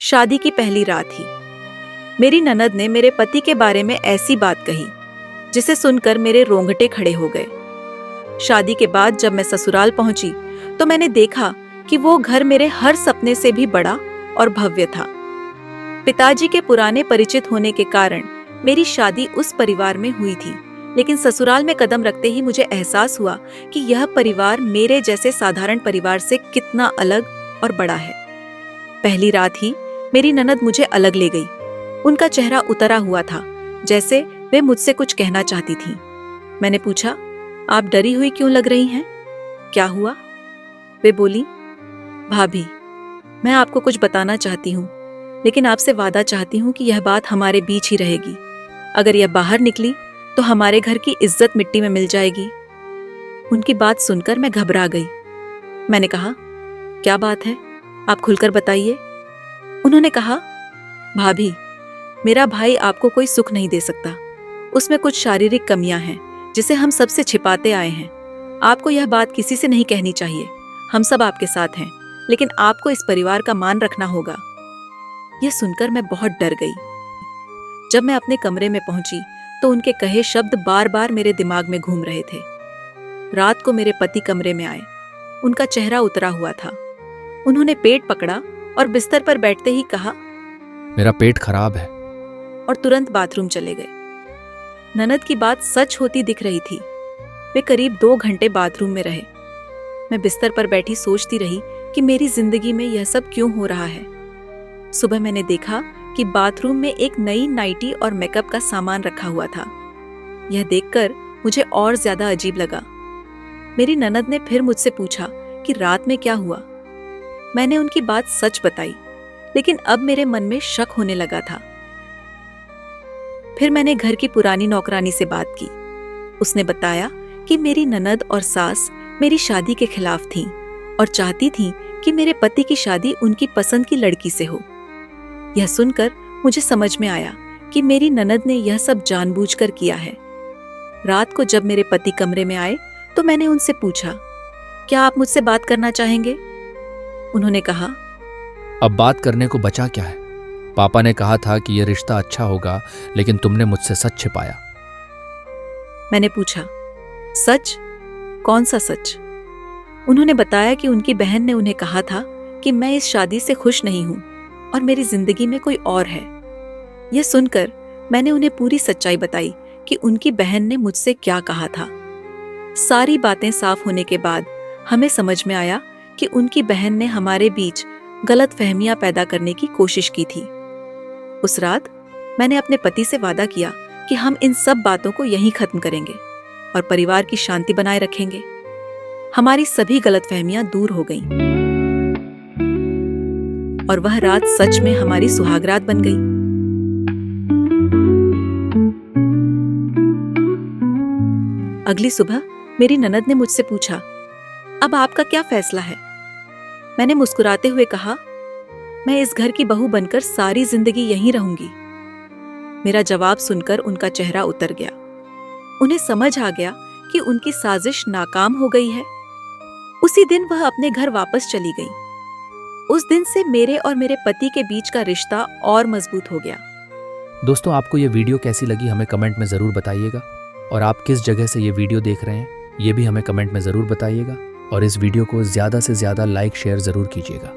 शादी की पहली रात ही मेरी ननद ने मेरे पति के बारे में ऐसी बात कही जिसे सुनकर मेरे रोंगटे खड़े हो गए। शादी के बाद जब मैं ससुराल पहुंची तो मैंने देखा कि वो घर मेरे हर सपने से भी बड़ा और भव्य था। पिताजी के पुराने परिचित होने के कारण मेरी शादी उस परिवार में हुई थी, लेकिन ससुराल में कदम रखते ही मुझे एहसास हुआ कि यह परिवार मेरे जैसे साधारण परिवार से कितना अलग और बड़ा है। पहली रात ही मेरी ननद मुझे अलग ले गई। उनका चेहरा उतरा हुआ था, जैसे वे मुझसे कुछ कहना चाहती थीं। मैंने पूछा, आप डरी हुई क्यों लग रही हैं? क्या हुआ? वे बोली, भाभी, मैं आपको कुछ बताना चाहती हूँ, लेकिन आपसे वादा चाहती हूँ कि यह बात हमारे बीच ही रहेगी। अगर यह बाहर निकली तो हमारे घर की इज्जत मिट्टी में मिल जाएगी। उनकी बात सुनकर मैं घबरा गई। मैंने कहा, क्या बात है? आप खुलकर बताइए। उन्होंने कहा, भाभी, मेरा भाई आपको कोई सुख नहीं दे सकता। उसमें कुछ शारीरिक कमियां हैं जिसे हम सबसे छिपाते आए हैं। आपको यह बात किसी से नहीं कहनी चाहिए। हम सब आपके साथ हैं, लेकिन आपको इस परिवार का मान रखना होगा। यह सुनकर मैं बहुत डर गई। जब मैं अपने कमरे में पहुंची तो उनके कहे शब्द बार बार मेरे दिमाग में घूम रहे थे। रात को मेरे पति कमरे में आए। उनका चेहरा उतरा हुआ था। उन्होंने पेट पकड़ा और बिस्तर पर बैठते ही कहा, मेरा पेट खराब है, और तुरंत बाथरूम चले गए। ननद की बात सच होती दिख रही थी। वे करीब 2 घंटे बाथरूम में रहे। मैं बिस्तर पर बैठी सोचती रही कि मेरी जिंदगी में यह सब क्यों हो रहा है। सुबह मैंने देखा कि बाथरूम में एक नई नाइटी और मेकअप का सामान रखा हुआ था। यह देखकर मुझे और ज्यादा अजीब लगा। मेरी ननद ने फिर मुझसे पूछा कि रात में क्या हुआ। मैंने उनकी बात सच बताई, लेकिन अब मेरे मन में शक होने लगा था। फिर मैंने घर की पुरानी नौकरानी से बात की। उसने बताया कि मेरी ननद और सास मेरी शादी के खिलाफ थीं और चाहती थीं कि मेरे पति की शादी उनकी पसंद की लड़की से हो। यह सुनकर मुझे समझ में आया कि मेरी ननद ने यह सब जानबूझकर किया है। रात को जब मेरे पति कमरे में आए तो मैंने उनसे पूछा, क्या आप मुझसे बात करना चाहेंगे? उन्होंने कहा, अब बात करने को बचा क्या है? पापा ने कहा था कि यह रिश्ता अच्छा होगा, लेकिन तुमने मुझसे सच छिपाया। मैंने पूछा, सच? कौन सा सच? उन्होंने बताया कि उनकी बहन ने उन्हें कहा था कि मैं इस शादी से खुश नहीं हूं और मेरी जिंदगी में कोई और है। यह सुनकर मैंने उन्हें पूरी सच्चाई बताई कि उनकी बहन ने मुझसे क्या कहा था। सारी बातें साफ होने के बाद हमें समझ में आया कि उनकी बहन ने हमारे बीच गलतफहमियां पैदा करने की कोशिश की थी। उस रात मैंने अपने पति से वादा किया कि हम इन सब बातों को यहीं खत्म करेंगे और परिवार की शांति बनाए रखेंगे। हमारी सभी गलतफहमियां दूर हो गईं और वह रात सच में हमारी सुहागरात बन गई। अगली सुबह मेरी ननद ने मुझसे पूछा, अब आपका क्या फैसला है? मैंने मुस्कुराते हुए कहा, मैं इस घर की बहू बनकर सारी जिंदगी यहीं रहूंगी। मेरा जवाब सुनकर उनका चेहरा उतर गया। उन्हें समझ आ गया कि उनकी साजिश नाकाम हो गई है। उसी दिन वह अपने घर वापस चली गई। उस दिन से मेरे और मेरे पति के बीच का रिश्ता और मजबूत हो गया। दोस्तों, आपको ये वीडियो कैसी लगी हमें कमेंट में ज़रूर बताइएगा, और आप किस जगह से ये वीडियो देख रहे हैं ये भी हमें कमेंट में ज़रूर बताइएगा, और इस वीडियो को ज़्यादा से ज़्यादा लाइक शेयर ज़रूर कीजिएगा।